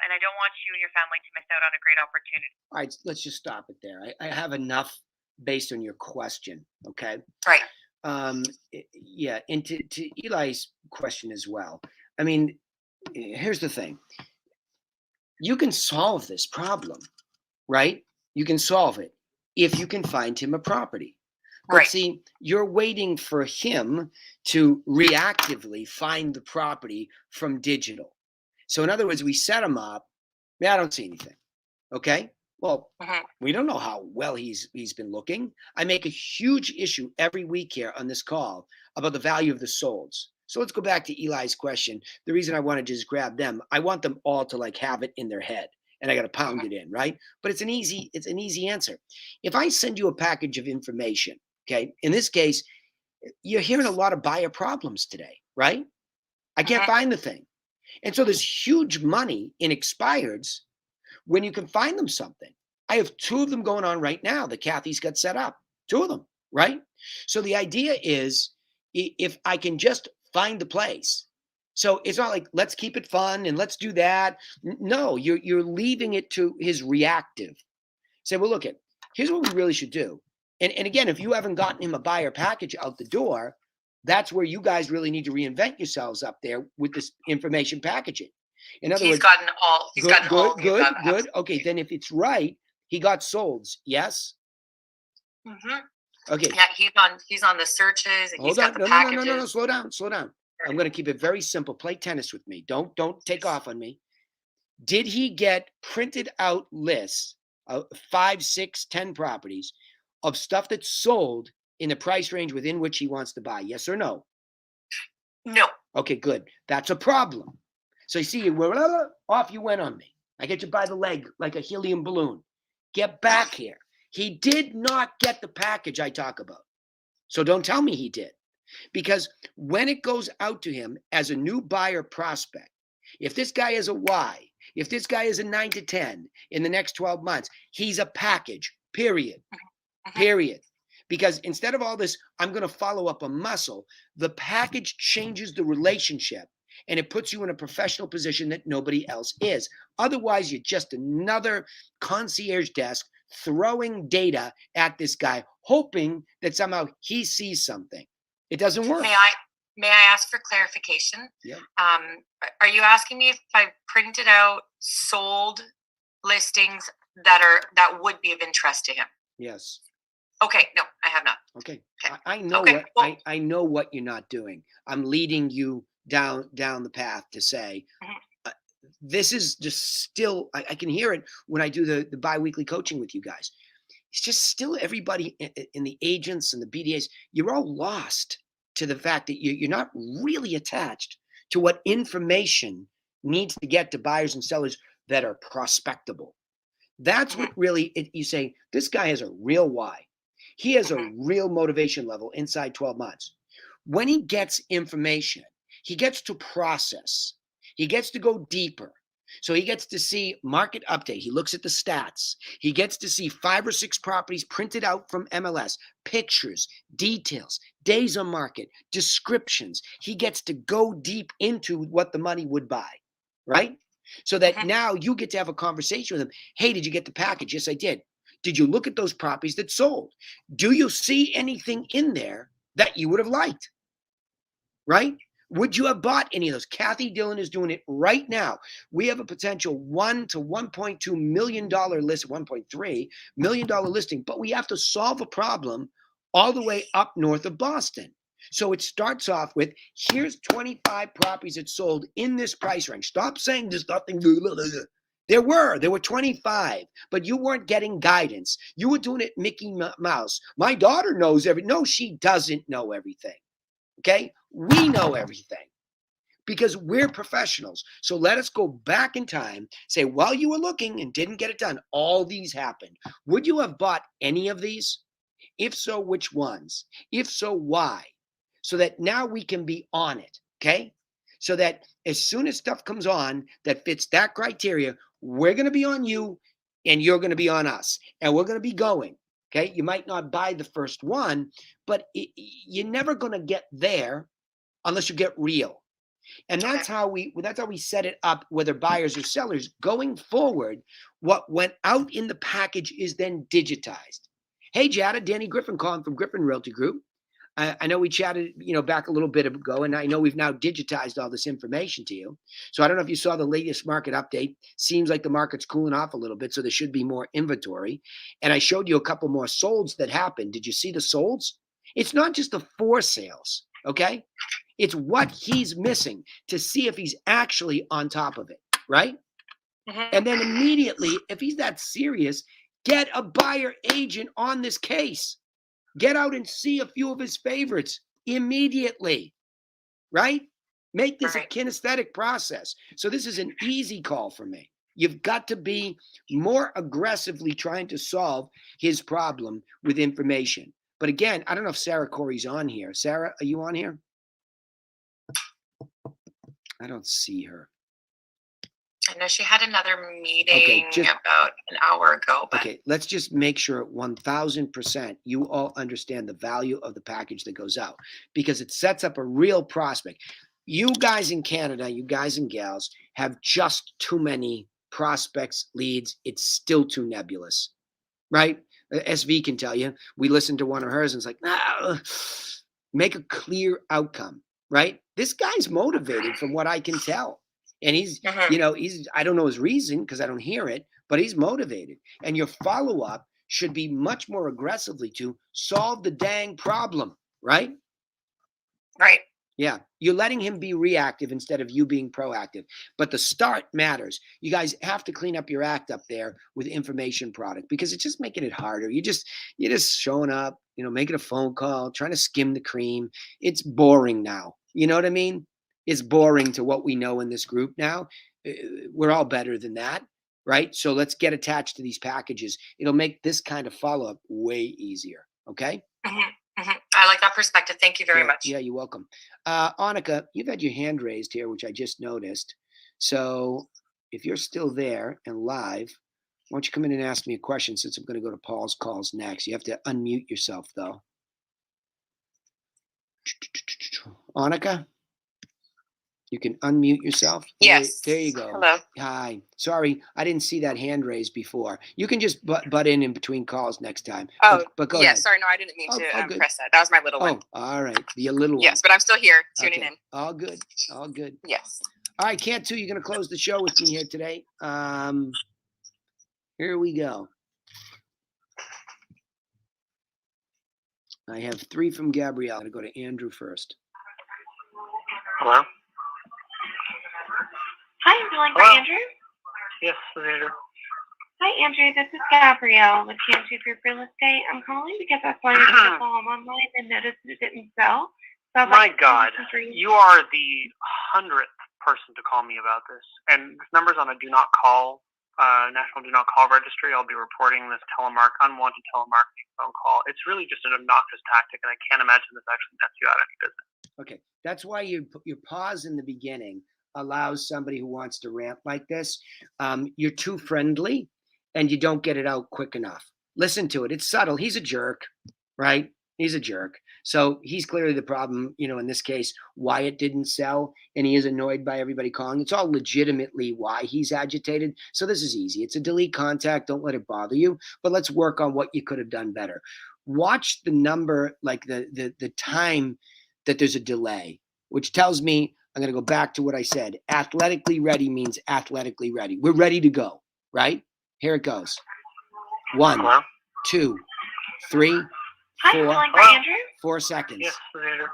and I don't want you and your family to miss out on a great opportunity. All right, let's just stop it there. I have enough based on your question. Okay. Right. Yeah, and to Eli's question as well. I mean, here's the thing. You can solve this problem, right? You can solve it if you can find him a property. But Right. see, you're waiting for him to reactively find the property from digital. So in other words, we set him up. I don't see anything. Okay. Well, we don't know how well he's been looking. I make a huge issue every week here on this call about the value of the solds. So let's go back to Eli's question. The reason I want to just grab them, I want them all to like have it in their head, and I got to pound it in, right? But it's an easy answer. If I send you a package of information, okay, in this case, you're hearing a lot of buyer problems today, right? I can't find the thing. And so there's huge money in expireds when you can find them something. I have 2 of them going on right now that Kathy's got set up. 2 of them, right? So the idea is if I can just find the place. So it's not like, let's keep it fun and let's do that. No, you're leaving it to his reactive. Say, well, look, here's what we really should do. And again, if you haven't gotten him a buyer package out the door, that's where you guys really need to reinvent yourselves up there with this information packaging. In other He's words, gotten all. He's gotten all. Good. Okay, then if it's right, he got solds. Yes. Okay. Yeah, he's on the searches. Hold on. No. Slow down. I'm going to keep it very simple. Play tennis with me. Don't take off on me. Did he get printed out lists of 5, 6, 10 properties of stuff that's sold in the price range within which he wants to buy? Yes or no? No. Okay, good. That's a problem. So you see, off you went on me. I get you by the leg like a helium balloon. Get back here. He did not get the package I talk about. So don't tell me he did. Because when it goes out to him as a new buyer prospect, if this guy is a Y, if this guy is a 9 to 10 in the next 12 months, he's a package, period. Because instead of all this, I'm going to follow up a muscle, the package changes the relationship and it puts you in a professional position that nobody else is. Otherwise, you're just another concierge desk throwing data at this guy, hoping that somehow he sees something. It doesn't work. May I ask for clarification? Yeah. Are you asking me if I printed out sold listings that would be of interest to him? Yes. Okay. No, I have not. Okay. Okay. I know Okay, what I know what you're not doing. I'm leading you down the path to say this is just still. I can hear it when I do the biweekly coaching with you guys. It's just still everybody in the agents and the BDAs. You're all lost to the fact that you're not really attached to what information needs to get to buyers and sellers that are prospectable. That's what really you say. This guy has a real why. He has a real motivation level inside 12 months. When he gets information, he gets to process. He gets to go deeper. So he gets to see market update. He looks at the stats. He gets to see 5 or 6 properties printed out from MLS, pictures, details, days on market, descriptions. He gets to go deep into what the money would buy, right? So that now you get to have a conversation with him. Hey, did you get the package? Yes, I did. Did you look at those properties that sold? Do you see anything in there that you would have liked? Right? Would you have bought any of those? Kathy Dillon is doing it right now. We have a potential $1 to $1.2 million list, $1.3 million listing, but we have to solve a problem all the way up north of Boston. So it starts off with, here's 25 properties that sold in this price range. Stop saying there's nothing. There were 25, but you weren't getting guidance. You were doing it Mickey Mouse. My daughter knows everything. No, she doesn't know everything. Okay? We know everything because we're professionals. So let us go back in time, say, while you were looking and didn't get it done, all these happened. Would you have bought any of these? If so, which ones? If so, why? So that now we can be on it, okay? So that as soon as stuff comes on that fits that criteria, we're going to be on you and you're going to be on us. And we're going to be going. Okay, you might not buy the first one, but you're never going to get there unless you get real. And that's how we set it up, whether buyers or sellers. Going forward, what went out in the package is then digitized. Hey, Jada, Danny Griffin calling from Griffin Realty Group. I know we chatted, back a little bit ago, and I know we've now digitized all this information to you. So I don't know if you saw the latest market update. Seems like the market's cooling off a little bit, so there should be more inventory. And I showed you a couple more solds that happened. Did you see the solds? It's not just the for sales, okay? It's what he's missing to see if he's actually on top of it, right? And then immediately, if he's that serious, get a buyer agent on this case. Get out and see a few of his favorites immediately, right? Make this a kinesthetic process. So this is an easy call for me. You've got to be more aggressively trying to solve his problem with information. But again, I don't know if Sarah Corey's on here. Sarah, are you on here? I don't see her. I know she had another meeting about an hour ago. But... Okay, let's just make sure 1000% you all understand the value of the package that goes out, because it sets up a real prospect. You guys in Canada, you guys and gals, have just too many prospects, leads. It's still too nebulous, right? SV can tell you. We listened to one of hers and it's like, make a clear outcome, right? This guy's motivated from what I can tell. And he's, I don't know his reason because I don't hear it, but he's motivated. And your follow-up should be much more aggressively to solve the dang problem, right? Right. Yeah. You're letting him be reactive instead of you being proactive. But the start matters. You guys have to clean up your act up there with information product, because it's just making it harder. You're just showing up, making a phone call, trying to skim the cream. It's boring now. You know what I mean? It's boring to what we know in this group now. We're all better than that, right? So let's get attached to these packages. It'll make this kind of follow-up way easier, okay? I like that perspective. Thank you very much. Yeah, you're welcome. Annika, you've had your hand raised here, which I just noticed. So if you're still there and live, why don't you come in and ask me a question, since I'm going to go to Paul's calls next. You have to unmute yourself, though. Annika? You can unmute yourself. Yes. There you go. Hello. Hi. Sorry, I didn't see that hand raised before. You can just butt in between calls next time. Oh, but go yeah. ahead. Sorry, no, I didn't mean to good. press that. That was my little one. Oh, all right. The little one. Yes, but I'm still here tuning in. All good. All good. Yes. All right, Cantu, you're going to close the show with me here today. Here we go. I have 3 from Gabrielle. I'm going to go to Andrew first. Hello? Hi, I'm calling for Andrew. Yes, Andrew. Hi, Andrew. This is Gabrielle with Cantu Group Real Estate. I'm calling because I saw your beautiful home online and noticed it didn't sell. So My God, you are the 100th person to call me about this. And this number's on a do not call, national do not call registry. I'll be reporting this unwanted telemarketing phone call. It's really just an obnoxious tactic, and I can't imagine this actually nets you out of any business. Okay, that's why your pause in the beginning allows somebody who wants to rant like this. You're too friendly, and you don't get it out quick enough. Listen to it; it's subtle. He's a jerk, right? He's a jerk. So he's clearly the problem. In this case, why it didn't sell, and he is annoyed by everybody calling. It's all legitimately why he's agitated. So this is easy. It's a delete contact. Don't let it bother you. But let's work on what you could have done better. Watch the number, like the time that there's a delay, which tells me I'm going to go back to what I said. Athletically ready means athletically ready. We're ready to go, right? Here it goes. 1, 2, 3, Hi, 4, calling for Andrew. 4 seconds. Yes, later.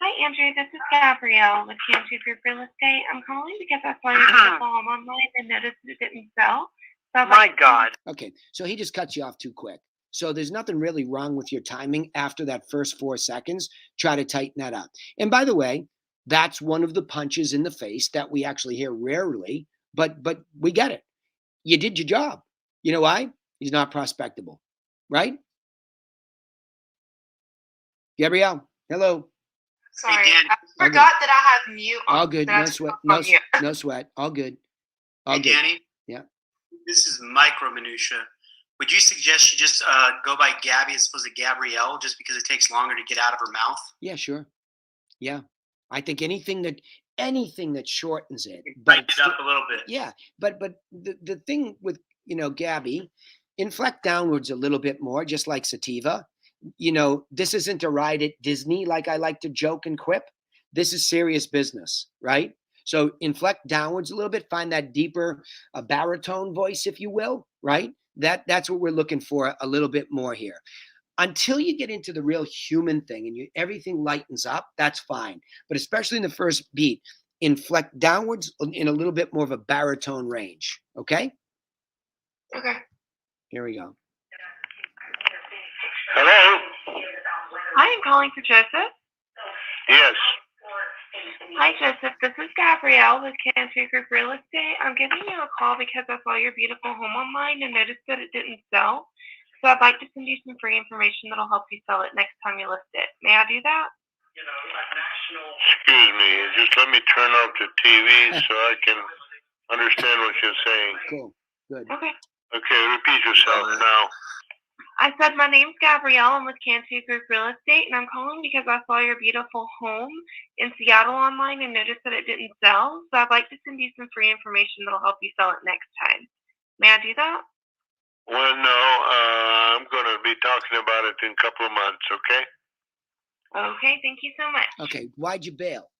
Hi, Andrew. This is Gabrielle with Cantu Group Real Estate. I'm calling because I saw your beautiful home online and noticed it didn't sell. So I'd My like to- God. Okay, so he just cuts you off too quick. So there's nothing really wrong with your timing after that first 4 seconds. Try to tighten that up. And by the way, that's one of the punches in the face that we actually hear rarely, but we get it. You did your job. You know why? He's not prospectable, right? Gabrielle, hello. Sorry, Dan. I forgot that I have mute on. All good. that I No took sweat. off No, on mute. no sweat. All good. All Hey, good. Danny. Yeah. This is micro minutia. Would you suggest you just go by Gabby as opposed to Gabrielle, just because it takes longer to get out of her mouth? Yeah, sure. Yeah. I think anything that shortens it, but Brighten it's it up a little bit. yeah, but the thing with Gabby, inflect downwards a little bit more, just like sativa. This isn't a ride at Disney, like I like to joke and quip. This is serious business, right? So inflect downwards a little bit, find that deeper baritone voice, if you will, right? That's what we're looking for a little bit more here. Until you get into the real human thing and everything lightens up, that's fine. But especially in the first beat, inflect downwards in a little bit more of a baritone range. Okay? Okay. Here we go. Hello? Hi, I'm calling for Joseph. Yes. Hi, Joseph. This is Gabrielle with Cantu Group Real Estate. I'm giving you a call because I saw your beautiful home online and noticed that it didn't sell. So I'd like to send you some free information that'll help you sell it next time you list it. May I do that? Excuse me. Just let me turn off the TV so I can understand what you're saying. Cool. Good. Okay. Okay, repeat yourself now. I said my name's Gabrielle. I'm with Cantu Group Real Estate, and I'm calling because I saw your beautiful home in Seattle online and noticed that it didn't sell. So I'd like to send you some free information that'll help you sell it next time. May I do that? Well, no, I'm going to be talking about it in a couple of months, okay? Okay, thank you so much. Okay. Why'd you bail?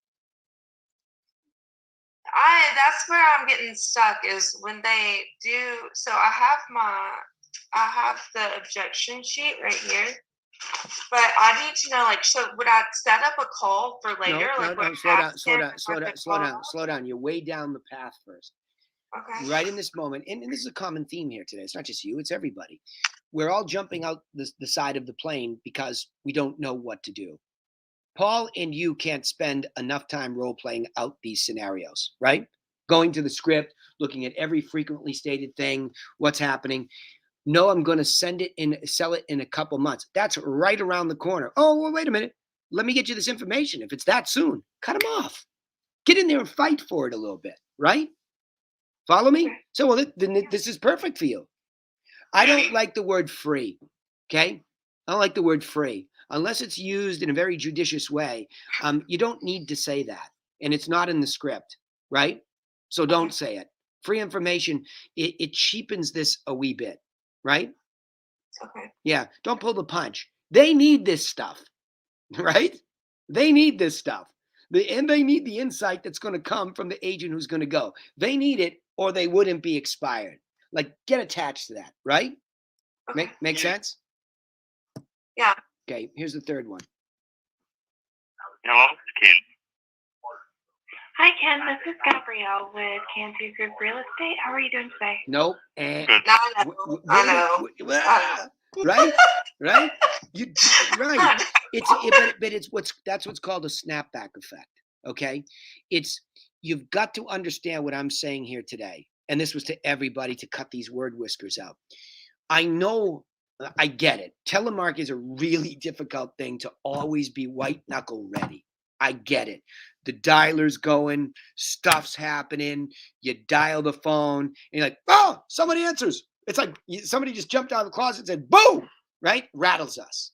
That's where I'm getting stuck is when they do. So I have the objection sheet right here, but I need to know, so would I set up a call for later? No. Slow down. You're way down the path first. Okay. Right in this moment, and this is a common theme here today. It's not just you, it's everybody. We're all jumping out the side of the plane because we don't know what to do. Paul and you can't spend enough time role-playing out these scenarios, right? Going to the script, looking at every frequently stated thing, what's happening. No, I'm going to sell it in a couple months. That's right around the corner. Oh, well, wait a minute. Let me get you this information. If it's that soon, cut them off. Get in there and fight for it a little bit, right? Follow me? So, well, this is perfect for you. I don't like the word free, okay? I don't like the word free. Unless it's used in a very judicious way, you don't need to say that. And it's not in the script, right? So don't say it. Free information, it cheapens this a wee bit, right? Okay. Yeah, don't pull the punch. They need this stuff, right? They need this stuff. And they need the insight that's going to come from the agent who's going to go. They need it or they wouldn't be expired. Like, get attached to that, right? Okay. Make sense? Yeah. Okay, here's the third one. Hello, Ken. Hi, Ken. This is Gabrielle with Cantu Group Real Estate. How are you doing today? Nope. I know. Right? Right? Right. That's what's called a snapback effect. Okay? You've got to understand what I'm saying here today. And this was to everybody to cut these word whiskers out. I know, I get it. Telemarketing is a really difficult thing to always be white knuckle ready. I get it. The dialer's going, stuff's happening. You dial the phone, and you're like, oh, somebody answers. It's like somebody just jumped out of the closet and said, boom, right? Rattles us.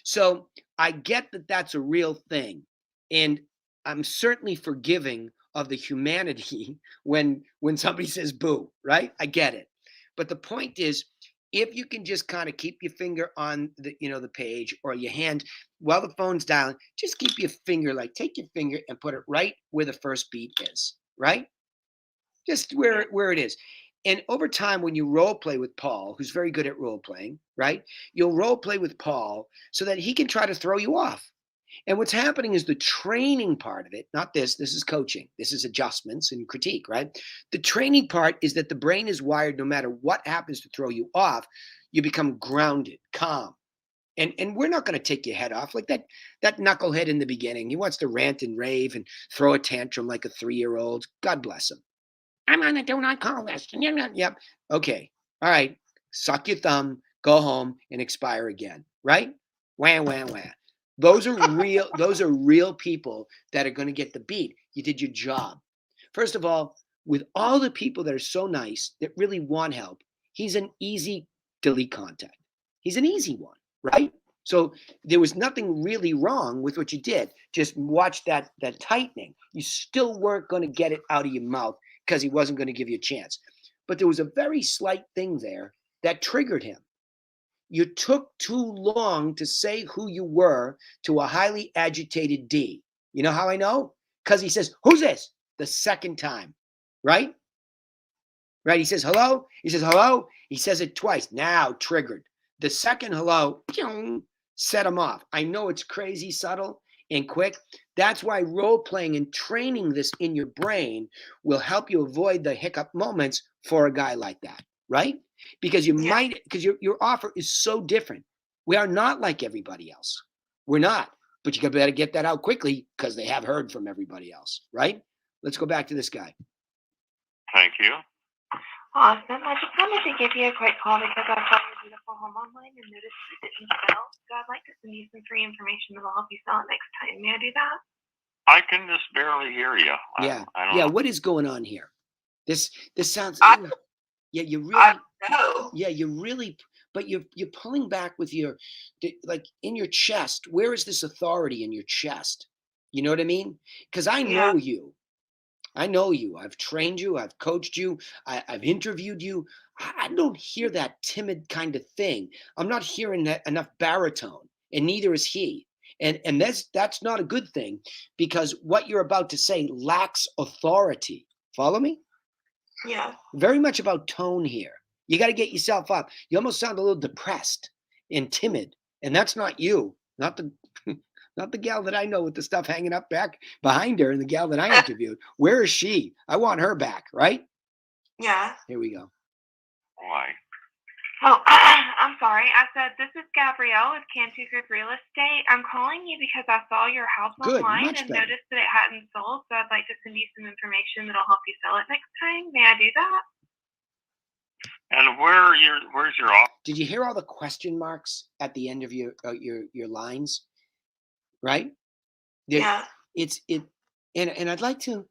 So I get that that's a real thing. And I'm certainly forgiving of the humanity when somebody says boo, right? I get it. But the point is, if you can just kind of keep your finger on the the page or your hand while the phone's dialing, just keep your finger, like take your finger and put it right where the first beat is, right? Just where it is. And over time, when you role play with Paul, who's very good at role playing, right? You'll role play with Paul so that he can try to throw you off. And what's happening is the training part of it, not this is coaching. This is adjustments and critique, right? The training part is that the brain is wired no matter what happens to throw you off, you become grounded, calm. And we're not going to take your head off like that knucklehead in the beginning. He wants to rant and rave and throw a tantrum like a 3-year-old. God bless him. I'm on the do not call list. Yep. Okay. All right. Suck your thumb, go home, and expire again. Right? Wah, wah, wah. Those are real people that are going to get the beat. You did your job. First of all, with all the people that are so nice that really want help, he's an easy delete contact. He's an easy one, right? So there was nothing really wrong with what you did. Just watch that tightening. You still weren't going to get it out of your mouth because he wasn't going to give you a chance. But there was a very slight thing there that triggered him. You took too long to say who you were to a highly agitated D. You know how I know? Because he says, who's this? The second time, right? Right? He says, hello. He says, hello. He says it twice. Now triggered. The second hello, set him off. I know it's crazy subtle and quick. That's why role playing and training this in your brain will help you avoid the hiccup moments for a guy like that, right? Because your offer is so different. We are not like everybody else. We're not. But you better get that out quickly because they have heard from everybody else, right? Let's go back to this guy. Thank you. Awesome. I just wanted to give you a quick call because I saw your beautiful home online and noticed it didn't sell. So I'd like to send you some free information that will help you sell it next time. May I do that? I can just barely hear you. Yeah. I don't know. What is going on here? This sounds. You really. I know. Yeah, but you're pulling back with your, like in your chest. Where is this authority in your chest? You know what I mean? Because I know you. I know you. I've trained you. I've coached you. I've interviewed you. I don't hear that timid kind of thing. I'm not hearing that enough baritone, and neither is he. And that's not a good thing because what you're about to say lacks authority. Follow me? Yeah. Very much about tone here. You got to get yourself up. You almost sound a little depressed and timid, and that's not you. Not the not the gal that I know with the stuff hanging up back behind her and the gal that I interviewed. Where is she? I want her back, right? Yeah. Here we go. Why? Oh, I'm sorry. I said, this is Gabrielle with Cantu Group Real Estate. I'm calling you because I saw your house Good, online much and better. noticed that it hadn't sold, so I'd like to send you some information that'll help you sell it next time. May I do that? And where's your office? Did you hear all the question marks at the end of your lines? Right? Yeah. And I'd like to,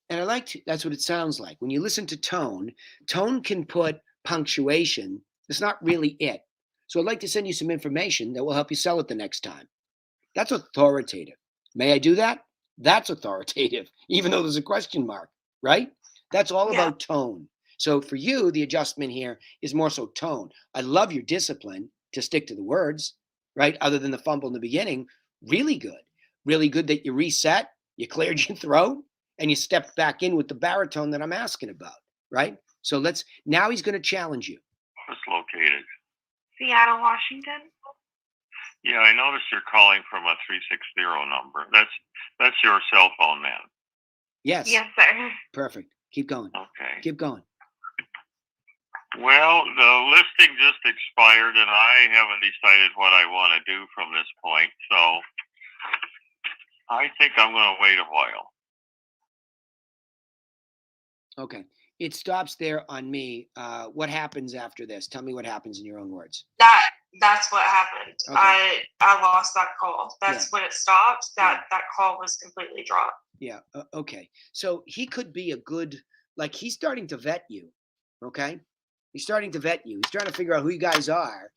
that's what it sounds like. When you listen to tone can put punctuation. It's not really it. So I'd like to send you some information that will help you sell it the next time. That's authoritative. May I do that? That's authoritative, even though there's a question mark, right? That's all about tone. So for you, the adjustment here is more so tone. I love your discipline to stick to the words, right? Other than the fumble in the beginning, really good. Really good that you reset, you cleared your throat, and you stepped back in with the baritone that I'm asking about, right? So now he's going to challenge you. It's located. Seattle, Washington. Yeah, I noticed you're calling from a 360 number. That's your cell phone, man. Yes. Yes, sir. Perfect. Keep going. Okay. Keep going. Well, the listing just expired, and I haven't decided what I want to do from this point. So I think I'm going to wait a while. Okay. It stops there on me. What happens after this? Tell me what happens in your own words. That's what happened. Okay. I lost that call. That's when it stopped. That call was completely dropped. Yeah. Okay. So he could be a good, like he's starting to vet you. Okay. He's starting to vet you. He's trying to figure out who you guys are.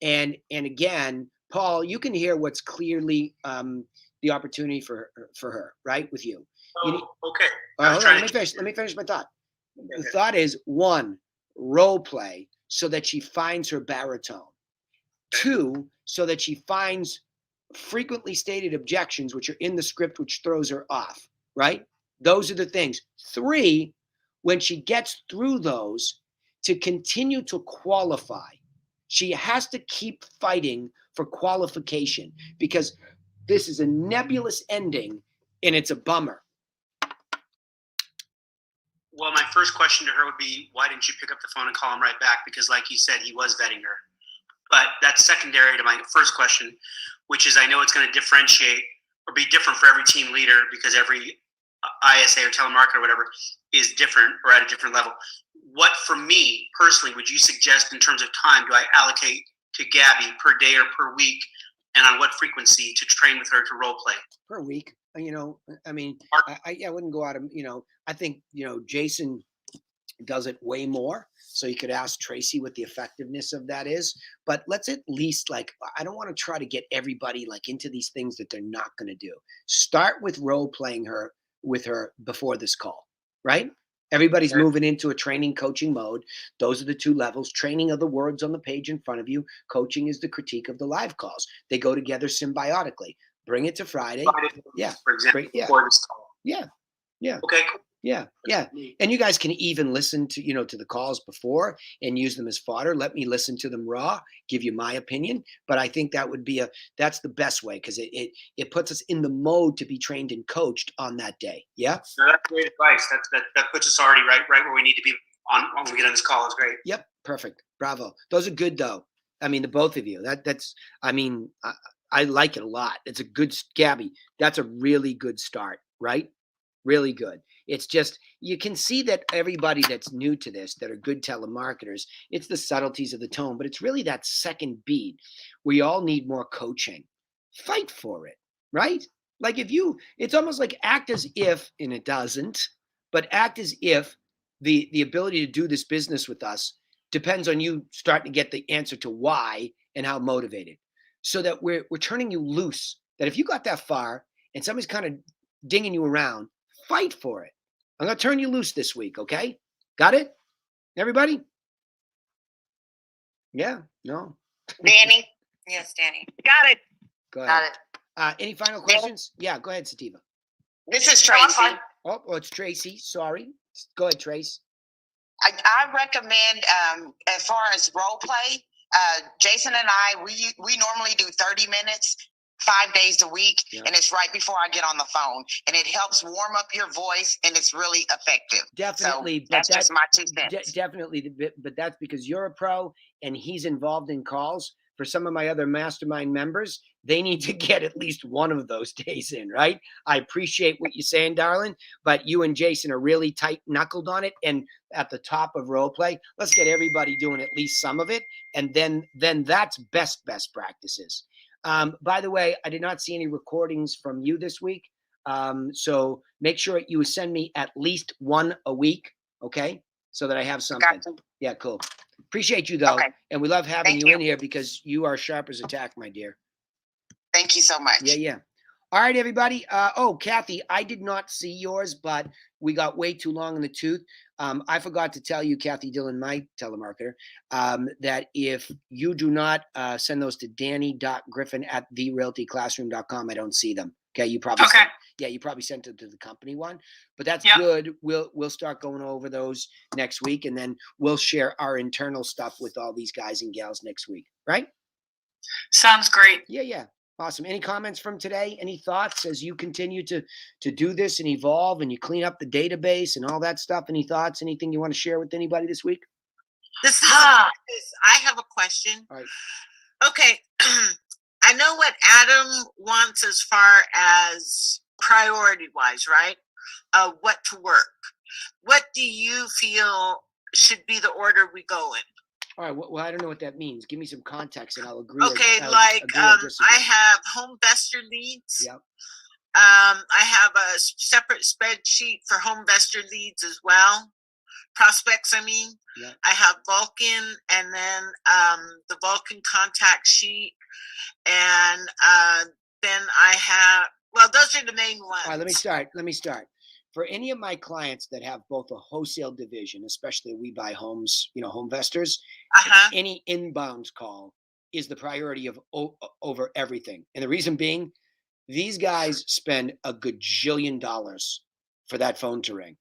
And again, Paul, you can hear what's clearly the opportunity for her, right? With you. Okay. All right, hold on. Let me finish my thought. The thought is, 1, role play so that she finds her baritone. 2, so that she finds frequently stated objections, which are in the script, which throws her off, right? Those are the things. 3, when she gets through those, to continue to qualify, she has to keep fighting for qualification, because this is a nebulous ending and it's a bummer. Well, my first question to her would be, why didn't you pick up the phone and call him right back? Because like you said, he was vetting her. But that's secondary to my first question, which is, I know it's going to differentiate or be different for every team leader, because every ISA or telemarketer or whatever is different or at a different level. What, for me personally, would you suggest in terms of time do I allocate to Gabby per day or per week, and on what frequency to train with her to role play? Per week. You know, I mean, I wouldn't go out of, I think, Jason does it way more. So you could ask Tracy what the effectiveness of that is. But let's at least, I don't want to try to get everybody into these things that they're not going to do. Start with role playing with her before this call, right? Everybody's moving into a training coaching mode. Those are the 2 levels. Training are the words on the page in front of you. Coaching is the critique of the live calls. They go together symbiotically. Bring it to Friday. Yeah. For example, before this call. Yeah. Yeah. Okay, cool. Yeah. And you guys can even listen to, to the calls before and use them as fodder. Let me listen to them raw, give you my opinion. But I think that would be that's the best way, because it puts us in the mode to be trained and coached on that day. Yeah. No, that's great advice. That puts us already right where we need to be on when we get on this call. It's great. Yep. Perfect. Bravo. Those are good though. I mean, the both of you. I like it a lot. It's a good, Gabby. That's a really good start, right? Really good. It's just, you can see that everybody that's new to this, that are good telemarketers, it's the subtleties of the tone, but it's really that second beat. We all need more coaching. Fight for it, right? It's almost like act as if, and it doesn't, but act as if the ability to do this business with us depends on you starting to get the answer to why and how motivated. So that we're turning you loose, that if you got that far and somebody's kind of dinging you around, fight for it. I'm going to turn you loose this week, okay? Got it? Everybody? Yeah? No? Danny? Yes, Danny. Got it. Go ahead. Got it. Any final questions? Yeah, go ahead, Sativa. This is Tracy. Oh, it's Tracy. Sorry. Go ahead, Trace. I recommend, as far as role play, Jason and I, we normally do 30 minutes, 5 days a week, and it's right before I get on the phone, and it helps warm up your voice, and it's really effective. Definitely. So that's just my 2 cents. Definitely, but that's because you're a pro and he's involved in calls. For some of my other mastermind members, they need to get at least one of those days in, right? I appreciate what you're saying, darling, but you and Jason are really tight-knuckled on it and at the top of role play. Let's get everybody doing at least some of it, and then that's best practices. By the way, I did not see any recordings from you this week, so make sure you send me at least one a week, okay? So that I have something. Gotcha. Yeah, cool. Appreciate you, though. Okay. And we love having Thank you you in here because you are sharp as a tack, my dear. Thank you so much. Yeah. All right, everybody. Kathy, I did not see yours, but we got way too long in the tooth. I forgot to tell you, Kathy Dillon, my telemarketer, that if you do not send those to danny.griffin@therealtyclassroom.com, I don't see them. Okay, you probably you probably sent it to the company one, but that's good. We'll start going over those next week, and then we'll share our internal stuff with all these guys and gals next week, right? Sounds great. Yeah. Awesome. Any comments from today? Any thoughts as you continue to do this and evolve and you clean up the database and all that stuff? Any thoughts? Anything you want to share with anybody this week? I have a question. All right. Okay. I know what Adam wants as far as priority wise, right? What to work. what do you feel should be the order we go in? All right. Well, I don't know what that means. Give me some context, and I'll agree. Okay, I'll like agree or disagree. I have home investor leads. Yep. I have a separate spreadsheet for home investor leads as well. Prospects, I mean. Yep. I have Vulcan, and then the Vulcan contact sheet, and then I have. Well, those are the main ones. All right. Let me start. For any of my clients that have both a wholesale division, especially we buy homes, home investors, any inbound call is the priority of over everything. And the reason being, these guys spend a gajillion dollars for that phone to ring.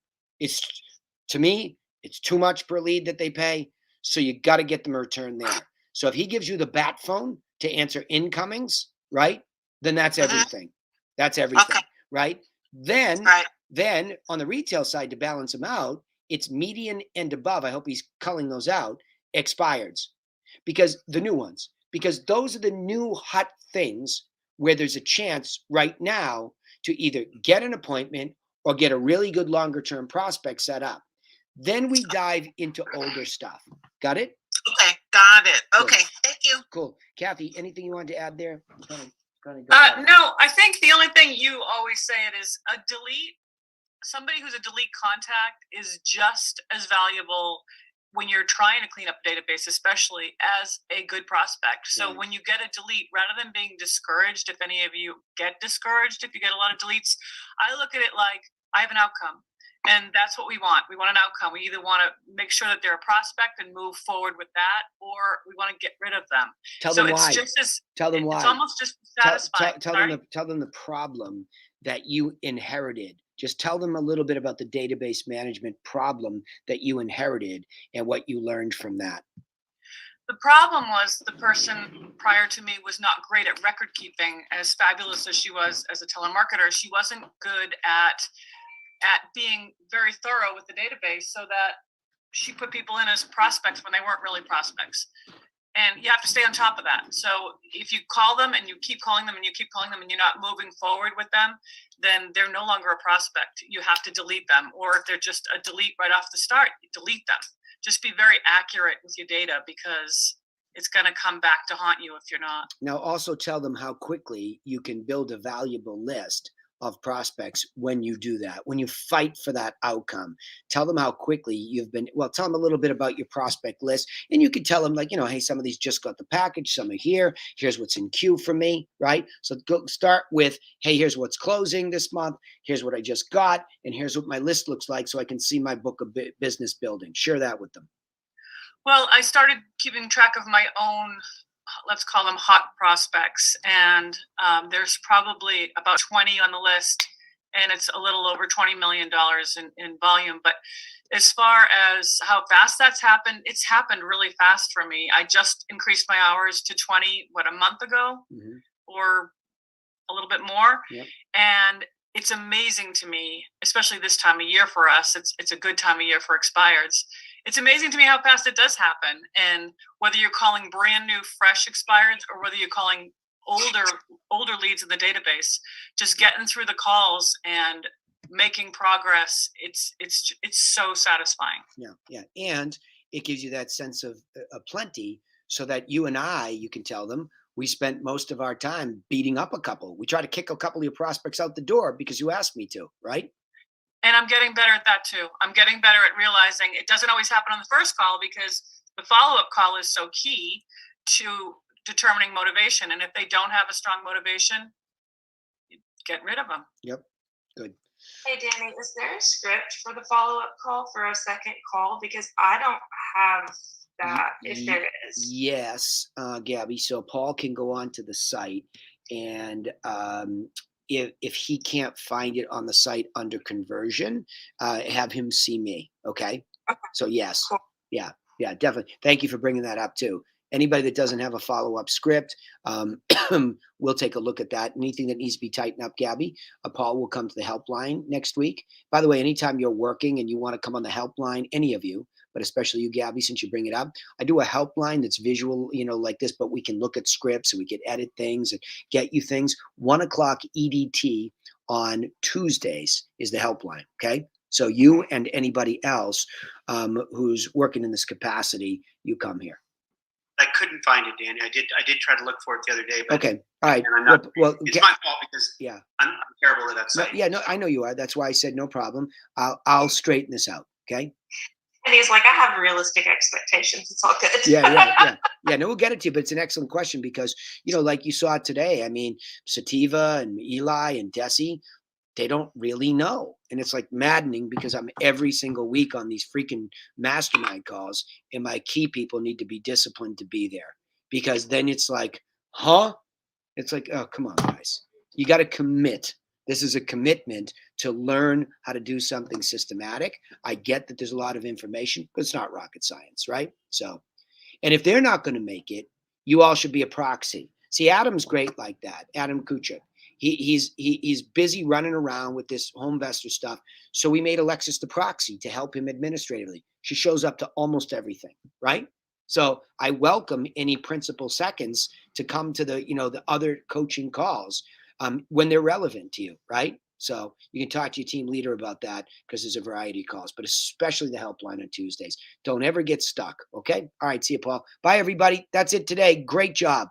To me, it's too much per lead that they pay. So you got to get them a return there. So if he gives you the bat phone to answer incomings, right? Then that's everything. That's everything, right? Then on the retail side, to balance them out, it's median and above. I hope he's culling those out. Expireds, because the new ones, because those are the new hot things where there's a chance right now to either get an appointment or get a really good longer term prospect set up. Then we dive into older stuff. Got it? Okay, got it. Cool. Okay, thank you. Cool. Kathy, anything you wanted to add there? No, I think the only thing you always say it is a delete. Somebody who's a delete contact is just as valuable when you're trying to clean up a database, especially as a good prospect. So when you get a delete, rather than being discouraged, if any of you get discouraged, if you get a lot of deletes, I look at it like I have an outcome. And that's what we want. We want an outcome. We either want to make sure that they're a prospect and move forward with that, or we want to get rid of them. Tell them why. Tell them why. It's almost just satisfying. Tell them the problem that you inherited. Just tell them a little bit about the database management problem that you inherited and what you learned from that. The problem was the person prior to me was not great at record keeping. As fabulous as she was as a telemarketer, she wasn't good at being very thorough with the database, so that she put people in as prospects when they weren't really prospects. And you have to stay on top of that. So if you call them and you keep calling them and you keep calling them and you're not moving forward with them, then they're no longer a prospect. You have to delete them. Or if they're just a delete right off the start, you delete them. Just be very accurate with your data, because it's going to come back to haunt you if you're not. Now, also tell them how quickly you can build a valuable list of prospects when you do that, when you fight for that outcome. Tell them how quickly tell them a little bit about your prospect list. And you can tell them, like, hey, some of these just got the package, some are here. Here's what's in queue for me, right? So go start with, hey, here's what's closing this month. Here's what I just got. And here's what my list looks like, so I can see my book of business building. Share that with them. Well, I started keeping track of my own, let's call them hot prospects. And there's probably about 20 on the list, and it's a little over $20 million in volume. But as far as how fast that's happened, it's happened really fast for me. I just increased my hours to 20, a month ago, or a little bit more. Yep. And it's amazing to me, especially this time of year for us. It's a good time of year for expireds. It's amazing to me how fast it does happen. And whether you're calling brand new, fresh expireds, or whether you're calling older leads in the database, just getting through the calls and making progress, it's so satisfying. Yeah. And it gives you that sense of plenty, so that you can tell them, we spent most of our time beating up a couple. We try to kick a couple of your prospects out the door because you asked me to, right? And I'm getting better at that too. I'm getting better at realizing it doesn't always happen on the first call, because the follow-up call is so key to determining motivation. And if they don't have a strong motivation, get rid of them. Yep. Good. Hey, Danny, is there a script for the follow-up call for a second call? Because I don't have that, if there is. Yes, Gabby. So Paul can go on to the site, and if he can't find it on the site under conversion, have him see me. Okay. So yes. Cool. Yeah, definitely. Thank you for bringing that up too. Anybody that doesn't have a follow-up script, we'll take a look at that. Anything that needs to be tightened up, Gabby, Paul will come to the helpline next week. By the way, anytime you're working and you want to come on the helpline, any of you, but especially you, Gabby, since you bring it up, I do a helpline that's visual, like this, but we can look at scripts and we can edit things and get you things. 1:00 EDT on Tuesdays is the helpline. Okay. So you and anybody else who's working in this capacity, you come here. I couldn't find it, Danny. I did try to look for it the other day, but Okay. All right. and I'm not, Well, it's my fault because yeah. I'm terrible at that No, site. yeah, no, I know you are. That's why I said no problem. I'll straighten this out. Okay. And he's like, I have realistic expectations. It's all good. Yeah. No, we'll get it to you, but it's an excellent question because, like you saw today, I mean, Sativa and Eli and Desi, they don't really know. And it's like maddening because I'm every single week on these freaking mastermind calls and my key people need to be disciplined to be there because then it's like, huh? It's like, oh, come on, guys. You got to commit. This is a commitment to learn how to do something systematic. I get that there's a lot of information, but it's not rocket science, right? So, and if they're not going to make it, you all should be a proxy. See, Adam's great like that. Adam Kuchik. He's busy running around with this home investor stuff. So we made Alexis the proxy to help him administratively. She shows up to almost everything, right? So I welcome any principal seconds to come to the other coaching calls when they're relevant to you, right? So you can talk to your team leader about that because there's a variety of calls, but especially the helpline on Tuesdays. Don't ever get stuck. Okay. All right. See you, Paul. Bye, everybody. That's it today. Great job.